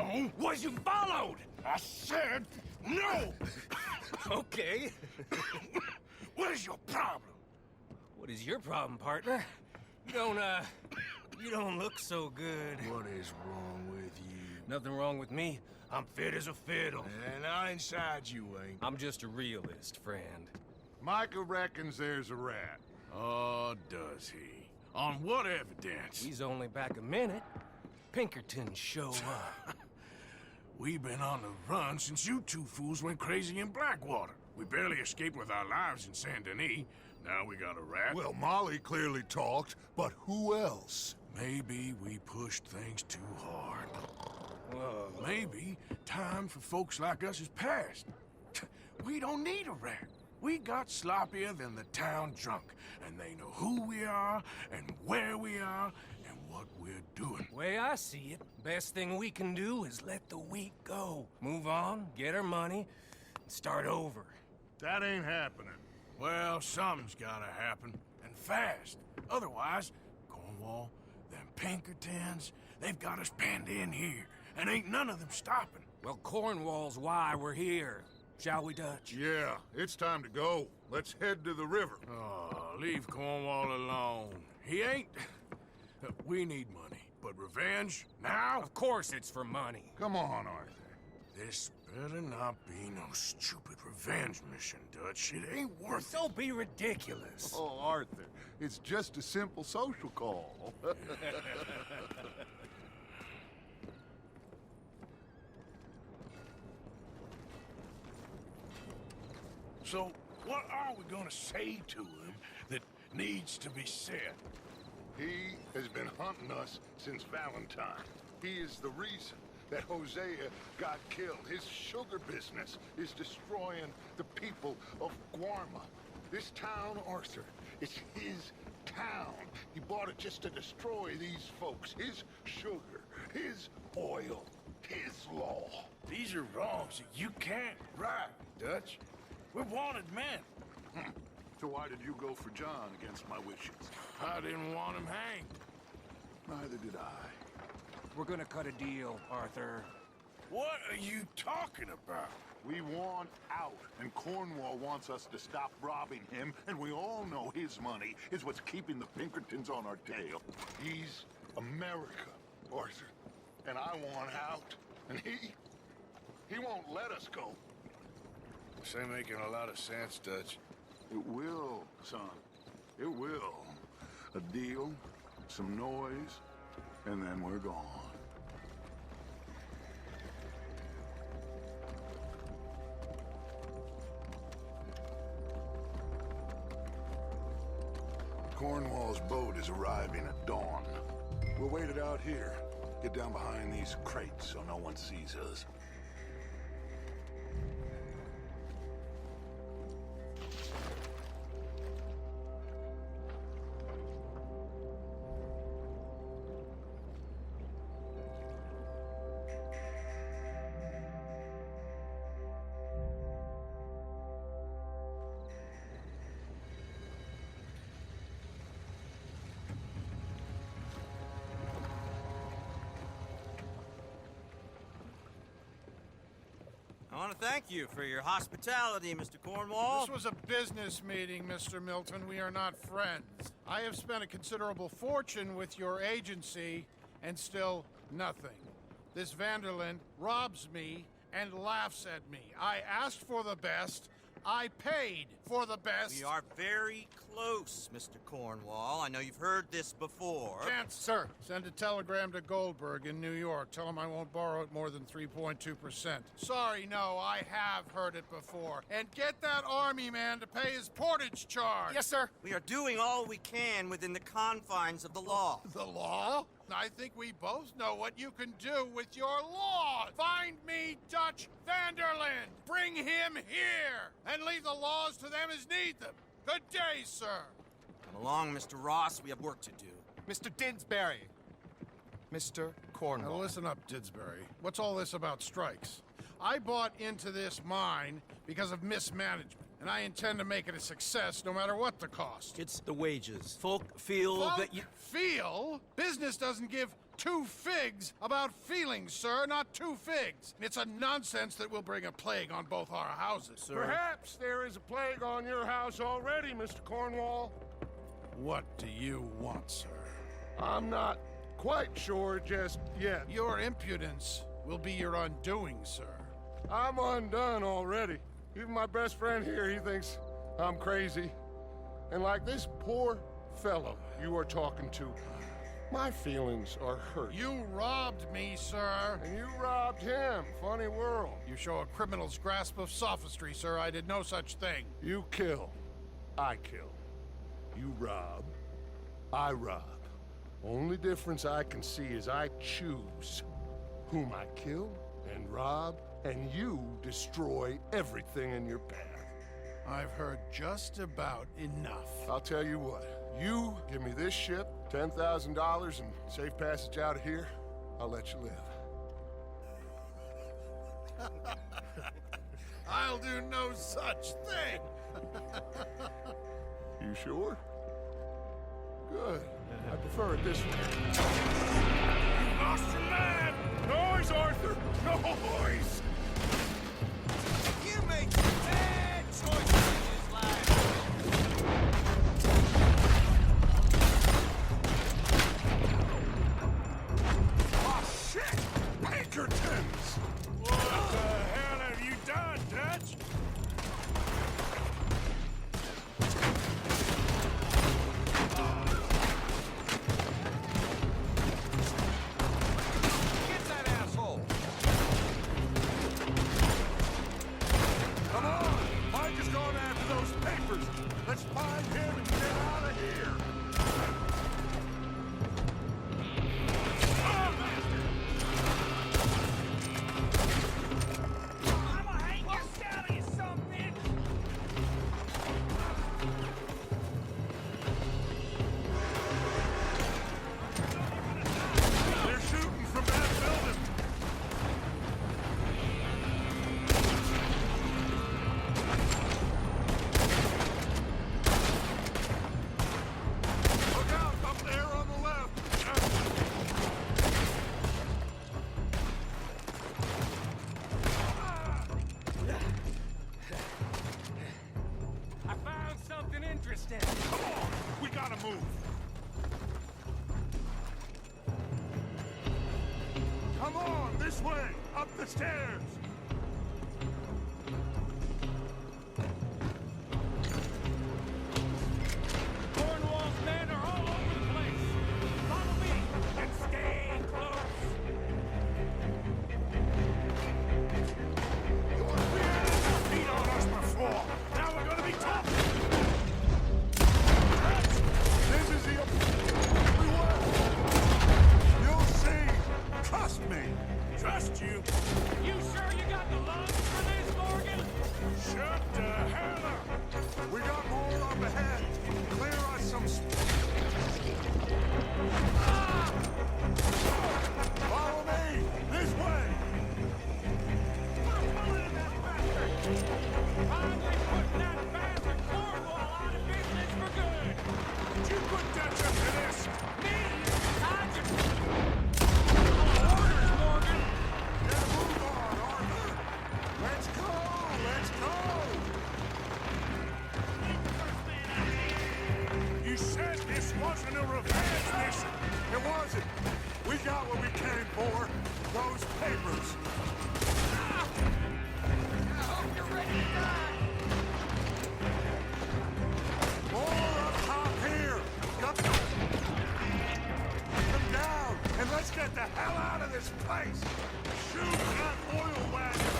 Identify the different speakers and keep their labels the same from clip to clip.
Speaker 1: No.
Speaker 2: Was you followed?
Speaker 1: I said no.
Speaker 2: Okay.
Speaker 1: What is your problem?
Speaker 2: What is your problem, partner? You don't look so good.
Speaker 1: What is wrong with you?
Speaker 2: Nothing wrong with me. I'm fit as a fiddle.
Speaker 1: And I inside you ain't.
Speaker 2: I'm just a realist, friend.
Speaker 3: Micah reckons there's a rat.
Speaker 1: Oh, does he? On what evidence?
Speaker 2: He's only back a minute. Pinkerton show up.
Speaker 1: We've been on the run since you two fools went crazy in Blackwater. We barely escaped with our lives in Saint Denis. Now we got a rat.
Speaker 3: Well, Molly clearly talked, but who else?
Speaker 1: Maybe we pushed things too hard.
Speaker 2: Whoa.
Speaker 1: Maybe time for folks like us is past. We don't need a rat. We got sloppier than the town drunk, and they know who we are, and where we are, and what we're doing.
Speaker 2: Way I see it, best thing we can do is let the week go. Move on, get our money, and start over.
Speaker 3: That ain't happening.
Speaker 1: Well, something's gotta happen, and fast. Otherwise, Cornwall, them Pinkertons, they've got us penned in here, and ain't none of them stopping.
Speaker 2: Well, Cornwall's why we're here. Shall we, Dutch?
Speaker 3: Yeah, it's time to go. Let's head to the river.
Speaker 1: Oh, leave Cornwall alone. He ain't... We need money, but revenge, now?
Speaker 2: Of course it's for money.
Speaker 3: Come on, Arthur.
Speaker 1: This better not be no stupid revenge mission, Dutch. It ain't worth it.
Speaker 2: Don't be ridiculous.
Speaker 3: Oh, Arthur, it's just a simple social call.
Speaker 1: So, what are we gonna say to him that needs to be said?
Speaker 3: He has been hunting us since Valentine. He is the reason that Hosea got killed. His sugar business is destroying the people of Guarma. This town, Arthur, it's his town. He bought it just to destroy these folks. His sugar, his oil, his law.
Speaker 1: These are wrongs that you can't right, Dutch. We're wanted men.
Speaker 3: So why did you go for John against my wishes?
Speaker 1: I didn't want him hanged.
Speaker 3: Neither did I.
Speaker 2: We're gonna cut a deal, Arthur.
Speaker 1: What are you talking about?
Speaker 3: We want out, and Cornwall wants us to stop robbing him, and we all know his money is what's keeping the Pinkertons on our tail. He's America, Arthur, and I want out, and he won't let us go.
Speaker 1: This ain't making a lot of sense, Dutch.
Speaker 3: It will, son. It will. A deal, some noise, and then we're gone. Cornwall's boat is arriving at dawn. We'll wait it out here. Get down behind these crates so no one sees us.
Speaker 4: I want to thank you for your hospitality, Mr. Cornwall.
Speaker 5: This was a business meeting, Mr. Milton. We are not friends. I have spent a considerable fortune with your agency, and still nothing. This Vanderlyn robs me and laughs at me. I asked for the best. I paid for the best.
Speaker 4: We are very close, Mr. Cornwall. I know you've heard this before.
Speaker 5: Chance, sir. Send a telegram to Goldberg in New York. Tell him I won't borrow it more than 3.2%. Sorry, no, I have heard it before. And get that army man to pay his portage charge.
Speaker 2: Yes, sir.
Speaker 4: We are doing all we can within the confines of the law.
Speaker 5: The law? I think we both know what you can do with your law. Find me Dutch Vanderlyn. Bring him here. And leave the laws to them as need them. Good day, sir.
Speaker 4: Come along, Mr. Ross. We have work to do.
Speaker 6: Mr. Didsbury. Mr. Cornwall.
Speaker 5: Now listen up, Didsbury. What's all this about strikes? I bought into this mine because of mismanagement. and I intend to make it a success no matter what the cost.
Speaker 4: It's the wages. Folk feel that you...
Speaker 5: Feel? Business doesn't give two figs about feelings, sir, not two figs. It's a nonsense that will bring a plague on both our houses.
Speaker 4: Sir.
Speaker 1: Perhaps there is a plague on your house already, Mr. Cornwall.
Speaker 5: What do you want, sir?
Speaker 1: I'm not quite sure just yet.
Speaker 5: Your impudence will be your undoing, sir.
Speaker 1: I'm undone already. Even my best friend here, he thinks I'm crazy. And like this poor fellow you are talking to, my feelings are hurt.
Speaker 5: You robbed me, sir.
Speaker 1: And you robbed him. Funny world.
Speaker 5: You show a criminal's grasp of sophistry, sir. I did no such thing.
Speaker 1: You kill. I kill. You rob. I rob. Only difference I can see is I choose whom I kill and rob, and you destroy everything in your path.
Speaker 5: I've heard just about enough.
Speaker 1: I'll tell you what. You give me this ship, $10,000, and safe passage out of here, I'll let you live.
Speaker 5: I'll do no such thing.
Speaker 1: You sure? Good. I prefer it this way. You lost your man! Noise, Arthur! Noise!
Speaker 4: You made some bad choices in his life.
Speaker 1: Oh, shit! Pinkertons! What the hell have you done, Dutch?
Speaker 4: Get that asshole.
Speaker 1: Come on! Mike is going after those papers! Let's find him and get out of here! They're shooting from that building! Look out! Up there on the left!
Speaker 2: I found something interesting.
Speaker 1: Come on! We gotta move! Come on! This way! Up the stairs!
Speaker 2: Cornwall's men are all over the place. Follow me and stay close.
Speaker 1: We had beat on us before! Now we're gonna be tough! This is the... We will! You'll see! Trust me! Trust you!
Speaker 2: You sure you got the lungs for this, Morgan?
Speaker 1: Shut the hell up! We got more up ahead! Clear us some... Follow me! This way!
Speaker 2: Finally putting that bastard Cornwall out of business for good.
Speaker 1: Did you put Dutch up to this?
Speaker 2: Me? I just... Orders, Morgan.
Speaker 1: Get a move on, Arthur! Let's go! Let's go! You said this wasn't a revenge mission! It wasn't! We got what we came for! Those papers! More up top here! Come down, and let's get the hell out of this place! Shoot that oil wagon!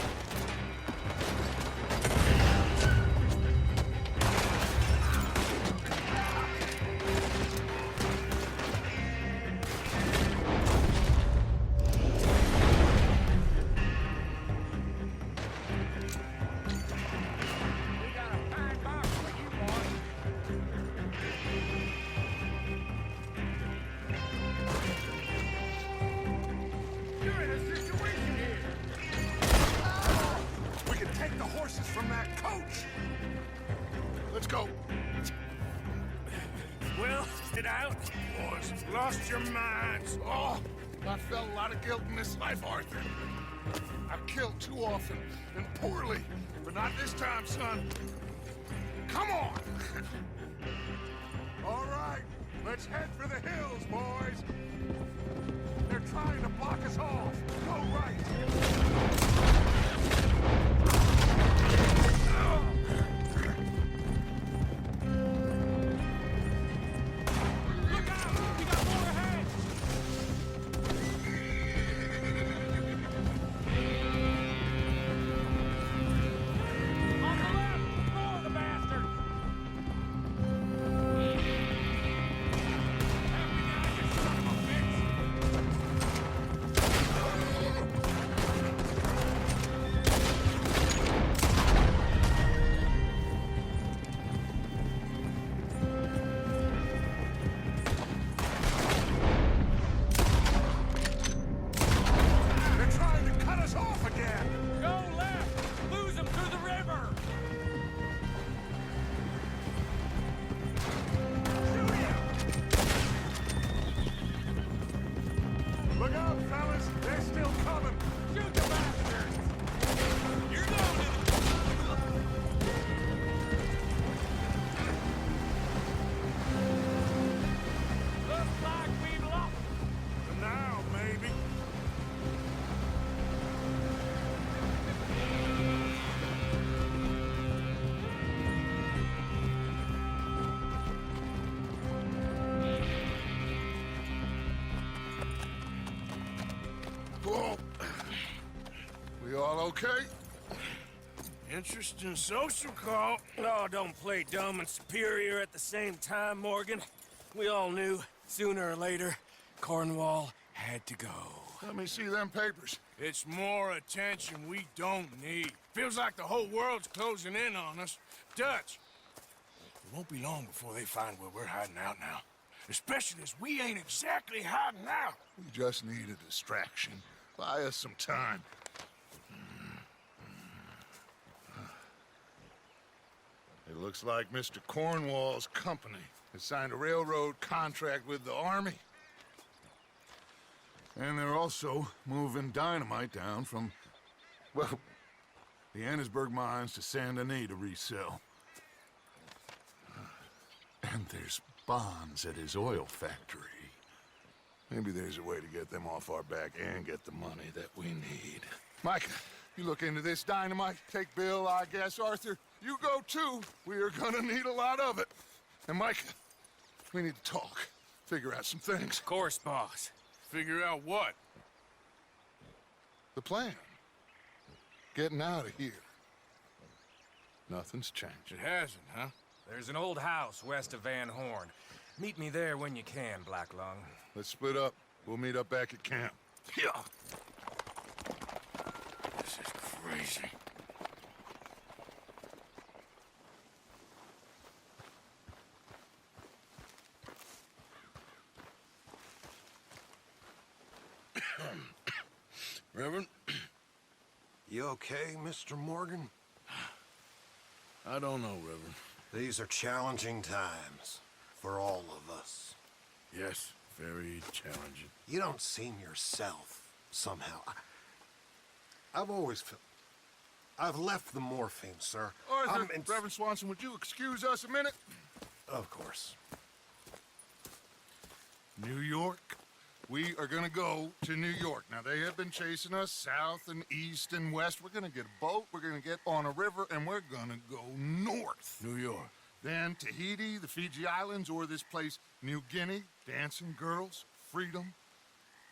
Speaker 2: We got a fine box for you, boy. You're in a situation here.
Speaker 1: out? Boys, you've lost your minds.
Speaker 3: Oh, I felt a lot of guilt in this life, Arthur. I've killed too often and poorly, but not this time, son. Come on! All right, let's head for the hills, boys. They're trying to block us off. Go right. Look out, fellas! They're still coming! Shoot the bastards! You're going Looks like we've lost them. Now, maybe. Whoa. We all okay?
Speaker 1: Interesting social call.
Speaker 2: Oh, don't play dumb and superior at the same time, Morgan. We all knew, sooner or later, Cornwall had to go.
Speaker 3: Let me see them papers.
Speaker 1: It's more attention we don't need. Feels like the whole world's closing in on us. Dutch, it won't be long before they find where we're hiding out now. Especially as we ain't exactly hiding out.
Speaker 3: We just need a distraction. Buy us some time. It looks like Mr. Cornwall's company has signed a railroad contract with the Army. And they're also moving dynamite down from, well, the Annesburg mines to Saint Denis to resell. And there's bonds at his oil factory. Maybe there's a way to get them off our back and get the money that we need. Mike, you look into this dynamite. Take Bill, I guess. Arthur, you go too. We are gonna need a lot of it. And Mike, we need to talk. Figure out some things.
Speaker 2: Of course, boss.
Speaker 1: Figure out what?
Speaker 3: The plan. Getting out of here. Nothing's changed.
Speaker 1: It hasn't, huh?
Speaker 2: There's an old house west of Van Horn. Meet me there when you can, Black Lung.
Speaker 3: Let's split up. We'll meet up back at camp.
Speaker 1: Yeah. This is crazy. Reverend?
Speaker 7: You okay, Mr. Morgan?
Speaker 1: I don't know, Reverend.
Speaker 7: These are challenging times for all of us.
Speaker 1: Yes, very challenging.
Speaker 7: You don't seem yourself, somehow. I've always felt... I've left the morphine, sir.
Speaker 3: Arthur, Reverend Swanson, would you excuse us a minute?
Speaker 7: Of course.
Speaker 3: New York. We are gonna go to New York. Now, they have been chasing us south and east and west. We're gonna get a boat, we're gonna get on a river, and we're gonna go north.
Speaker 1: New York.
Speaker 3: Then Tahiti, the Fiji Islands, or this place, New Guinea, dancing girls, freedom.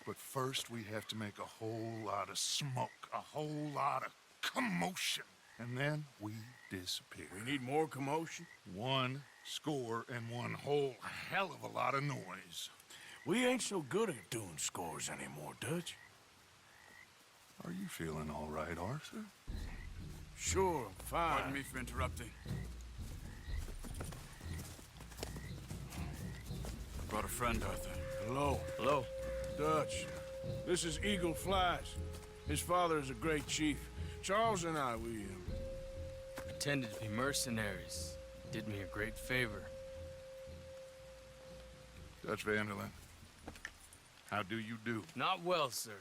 Speaker 3: But first, we have to make a whole lot of smoke, a whole lot of commotion. And then we disappear.
Speaker 1: We need more commotion.
Speaker 3: 1 score and 1 whole hell of a lot of noise.
Speaker 1: We ain't so good at doing scores anymore, Dutch.
Speaker 3: Are you feeling all right, Arthur?
Speaker 1: Sure, I'm fine.
Speaker 8: Pardon me for interrupting. I brought a friend, Arthur.
Speaker 1: Hello.
Speaker 2: Hello.
Speaker 1: Dutch. This is Eagle Flies. His father is a great chief. Charles and I, we
Speaker 9: Pretended to be mercenaries. Did me a great favor.
Speaker 3: Dutch Vanderlyn, how do you do?
Speaker 9: Not well, sir.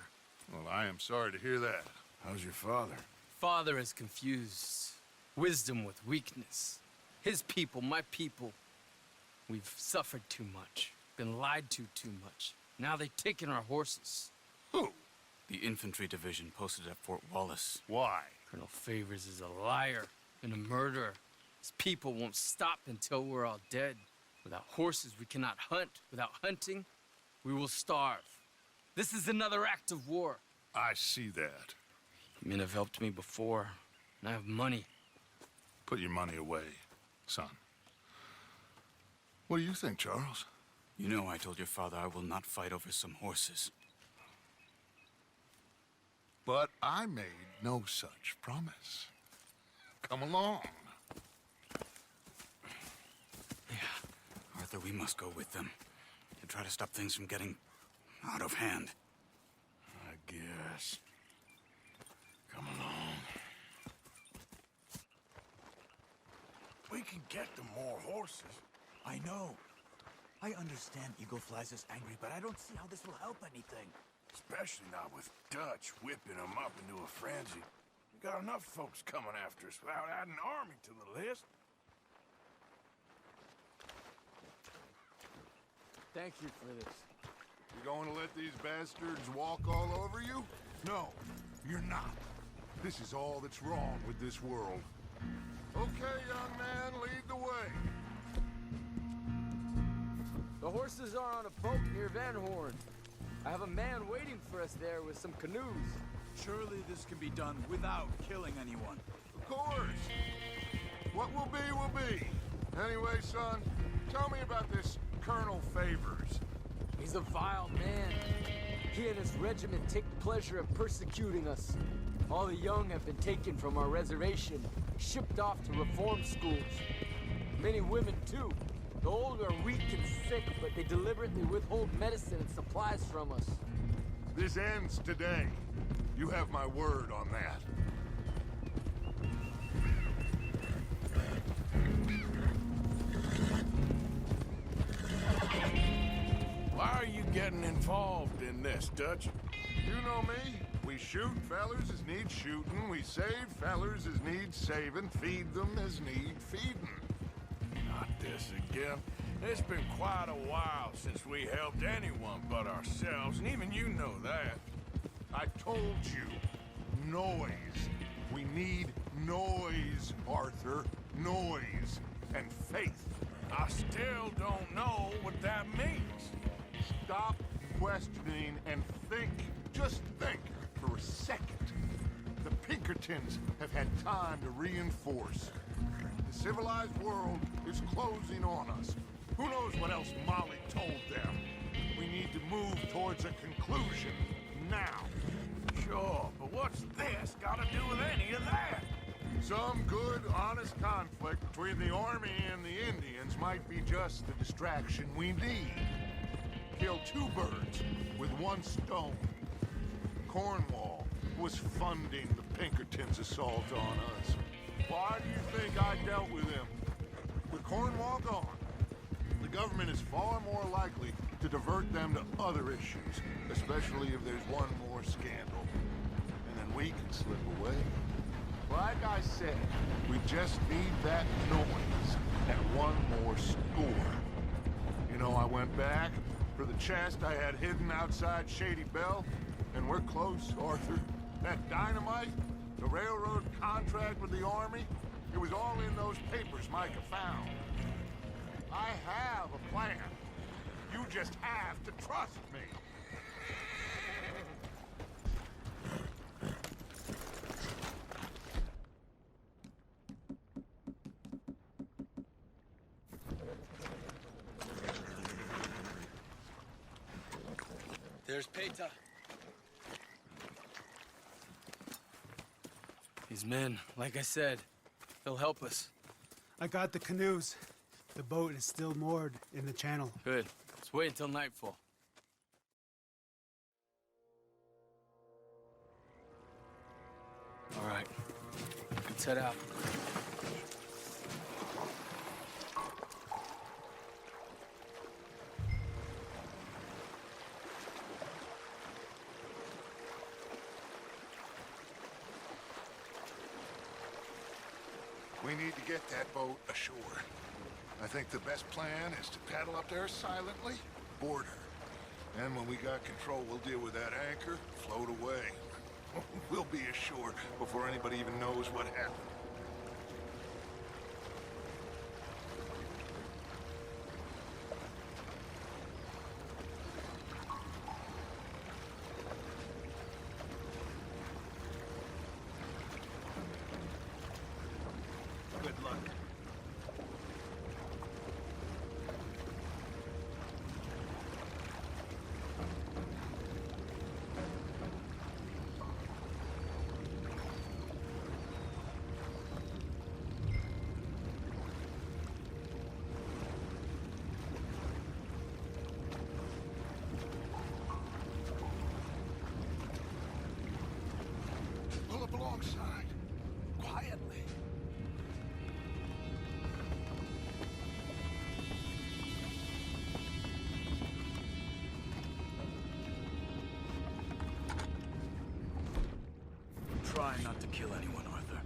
Speaker 3: Well, I am sorry to hear that.
Speaker 1: How's your father?
Speaker 9: Father has confused wisdom with weakness. His people, my people, we've suffered too much, been lied to too much. Now they've taken our horses.
Speaker 3: Who?
Speaker 8: The infantry division posted at Fort Wallace.
Speaker 3: Why?
Speaker 9: Colonel Favors is a liar and a murderer. His people won't stop until we're all dead. Without horses, we cannot hunt. Without hunting, we will starve. This is another act of war.
Speaker 3: I see that.
Speaker 9: Men have helped me before, and I have money.
Speaker 3: Put your money away, son. What do you think, Charles?
Speaker 8: You know I told your father I will not fight over some horses.
Speaker 3: But I made no such promise. Come along.
Speaker 8: Yeah, Arthur, we must go with them to try to stop things from getting out of hand.
Speaker 1: I guess. Come along. We can get them more horses.
Speaker 10: I know. I understand Eagle Flies is angry, but I don't see how this will help anything.
Speaker 1: Especially not with Dutch whipping them up into a frenzy. We got enough folks coming after us without adding an army to the list.
Speaker 9: Thank you for this.
Speaker 3: You going to let these bastards walk all over you? No, you're not. This is all that's wrong with this world. Okay, young man, lead the way.
Speaker 9: The horses are on a boat near Van Horn. I have a man waiting for us there with some canoes.
Speaker 10: Surely this can be done without killing anyone.
Speaker 3: Of course. What will be. Anyway, son, tell me about this Colonel Favors.
Speaker 9: He's a vile man. He and his regiment take pleasure in persecuting us. All the young have been taken from our reservation, shipped off to reform schools. Many women, too. The old are weak and sick, but they deliberately withhold medicine and supplies from us.
Speaker 3: This ends today. You have my word on that.
Speaker 1: Why are you getting involved in this, Dutch?
Speaker 3: You know me. We shoot fellers as need shooting. We save fellers as need saving. Feed them as need feeding.
Speaker 1: Not this again. It's been quite a while since we helped anyone but ourselves, and even you know that.
Speaker 3: I told you. Noise. We need noise, Arthur. Noise. And faith.
Speaker 1: I still don't know what that means.
Speaker 3: Stop questioning and think. Just think for a second. The Pinkertons have had time to reinforce. The civilized world is closing on us. Who knows what else Molly told them? We need to move towards a conclusion now.
Speaker 1: Sure, but what's this got to do with any of that?
Speaker 3: Some good, honest conflict between the army and the Indians might be just the distraction we need. Kill two birds with one stone. Cornwall was funding the Pinkertons' assault on us. Why do you think I dealt with him? With Cornwall gone, the government is far more likely to divert them to other issues, especially if there's one more scandal. And then we can slip away. Like I said, we just need that noise and one more score. You know, I went back for the chest I had hidden outside Shady Bell, and we're close, Arthur. That dynamite, the railroad contract with the army, it was all in those papers Micah found. I have a plan. You just have to trust me.
Speaker 9: There's Peta. These men, like I said, they'll help us.
Speaker 11: I got the canoes. The boat is still moored in the channel.
Speaker 9: Good. Let's wait until nightfall. All right. Let's head out.
Speaker 3: We need to get that boat ashore. I think the best plan is to paddle up there silently, board her. And when we got control, we'll deal with that anchor, float away. We'll be ashore before anybody even knows what happened.
Speaker 10: Good luck.
Speaker 3: Pull up alongside. Quietly.
Speaker 8: Try not to kill anyone, Arthur.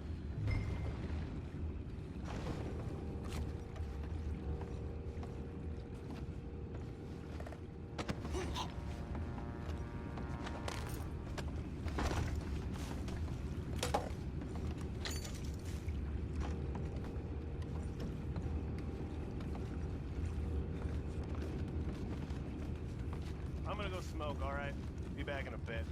Speaker 2: I'm gonna go smoke, all right? Be back in a bit.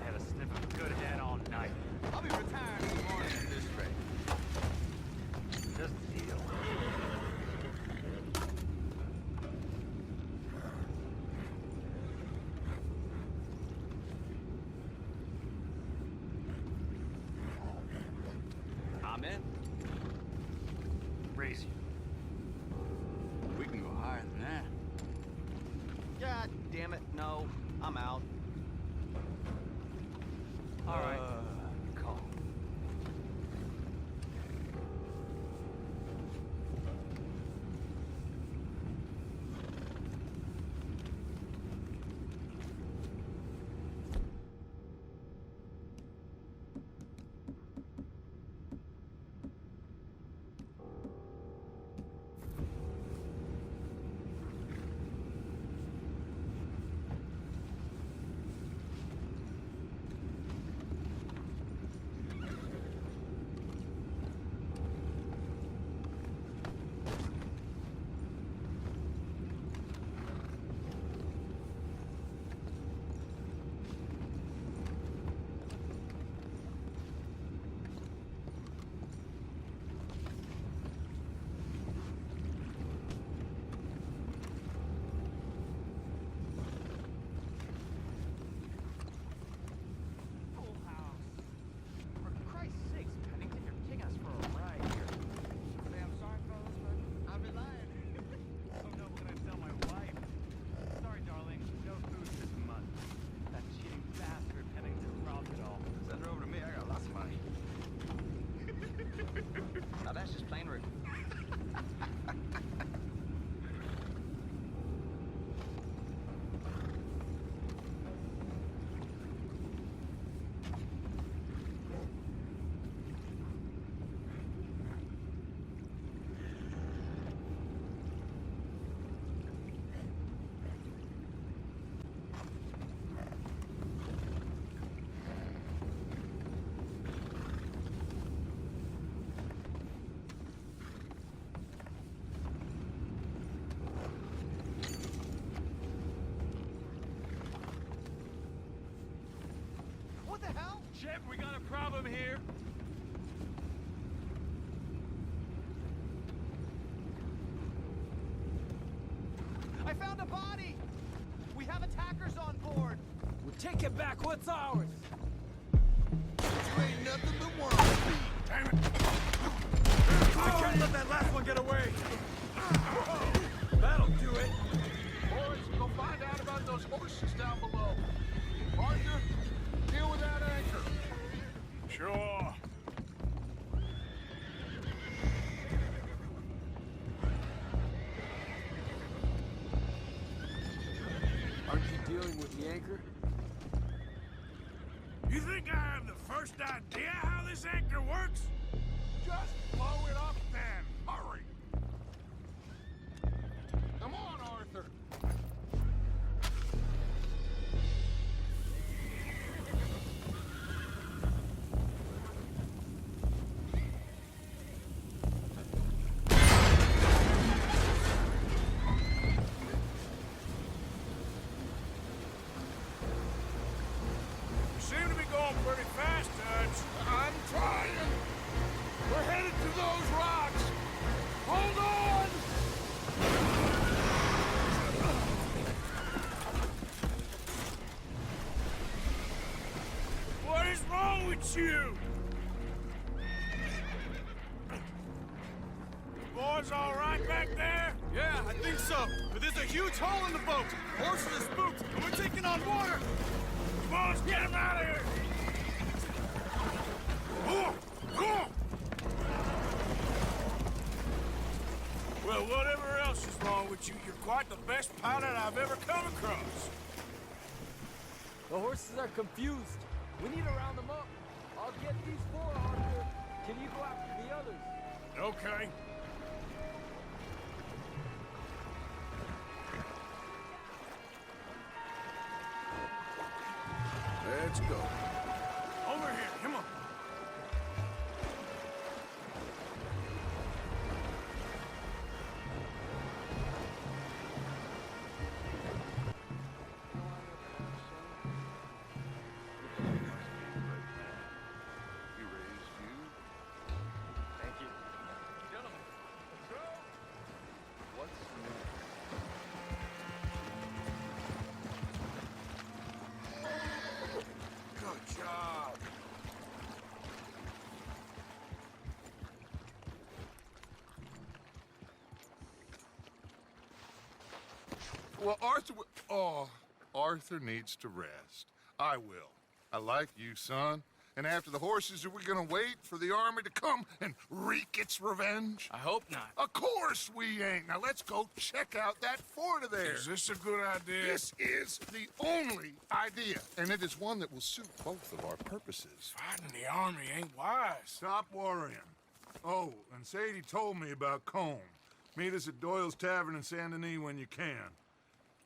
Speaker 10: Had a sniff of good head all night. I'll be retired in the morning at this rate. Just a deal. I'm in.
Speaker 8: Raise you. We can go higher than that.
Speaker 4: God damn it, no. I'm out.
Speaker 10: All right. Calm.
Speaker 2: Shit, we got a problem here.
Speaker 4: I found a body! We have attackers on board!
Speaker 9: We're taking back what's ours!
Speaker 3: You ain't nothing but worms.
Speaker 1: Damn it!
Speaker 10: I can't let that last one get away! That'll do it!
Speaker 3: Boys, go find out about those horses down below. Arthur, deal with that anchor.
Speaker 1: Sure.
Speaker 9: with the anchor?
Speaker 1: You think I have the first idea how this anchor works?
Speaker 3: Just blow it up then. Hurry. Come on, Arthur.
Speaker 1: You seem to be going pretty fast, Dutch.
Speaker 3: I'm trying. We're headed to those rocks. Hold on.
Speaker 1: What is wrong with you? The boys all right back there?
Speaker 6: Yeah, I think so. But there's a huge hole in the boat. Horses are spooked, and we're taking on water.
Speaker 1: Come on, let's get him out of here! Come on! Well, whatever else is wrong with you, you're quite the best pilot I've ever come across.
Speaker 9: The horses are confused. We need to round them up. I'll get these four, Arthur. Can you go after the others?
Speaker 1: Okay. Let's go. Over here, come on.
Speaker 3: He raised you.
Speaker 10: Thank you. Gentlemen, let's go.
Speaker 3: What's new?
Speaker 1: Good job.
Speaker 3: Well, Arthur needs to rest. I will. I like you, son. And after the horses, are we gonna wait for the army to come and wreak its revenge?
Speaker 2: I hope not.
Speaker 3: Of course we ain't. Now let's go check out that fort of theirs.
Speaker 1: Is this a good idea?
Speaker 3: This is the only idea, and it is one that will suit both of our purposes.
Speaker 1: Fighting the army ain't wise.
Speaker 3: Stop worrying. Oh, and Sadie told me about Combe. Meet us at Doyle's Tavern in Saint Denis when you can.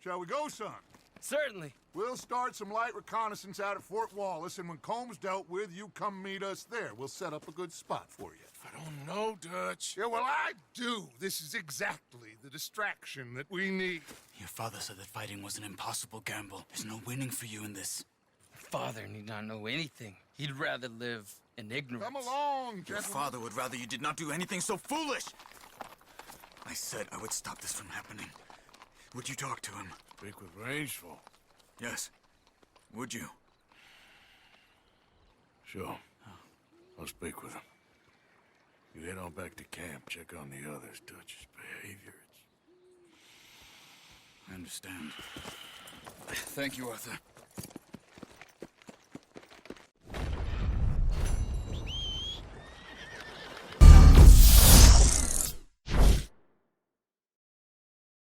Speaker 3: Shall we go, son?
Speaker 2: Certainly.
Speaker 3: We'll start some light reconnaissance out at Fort Wallace, and when Combs dealt with, you come meet us there. We'll set up a good spot for you.
Speaker 1: I don't know, Dutch.
Speaker 3: Yeah, well, I do. This is exactly the distraction that we need.
Speaker 8: Your father said that fighting was an impossible gamble. There's no winning for you in this.
Speaker 2: Father need not know anything. He'd rather live in ignorance.
Speaker 3: Come along,
Speaker 8: Your
Speaker 3: gentlemen.
Speaker 8: father would rather you did not do anything so foolish. I said I would stop this from happening. Would you talk to him?
Speaker 1: Speak with Rangeful.
Speaker 8: Yes. Would you?
Speaker 1: Sure. I'll speak with him. You head on back to camp, check on the others. Dutch's behavior,
Speaker 8: I understand. Thank you, Arthur.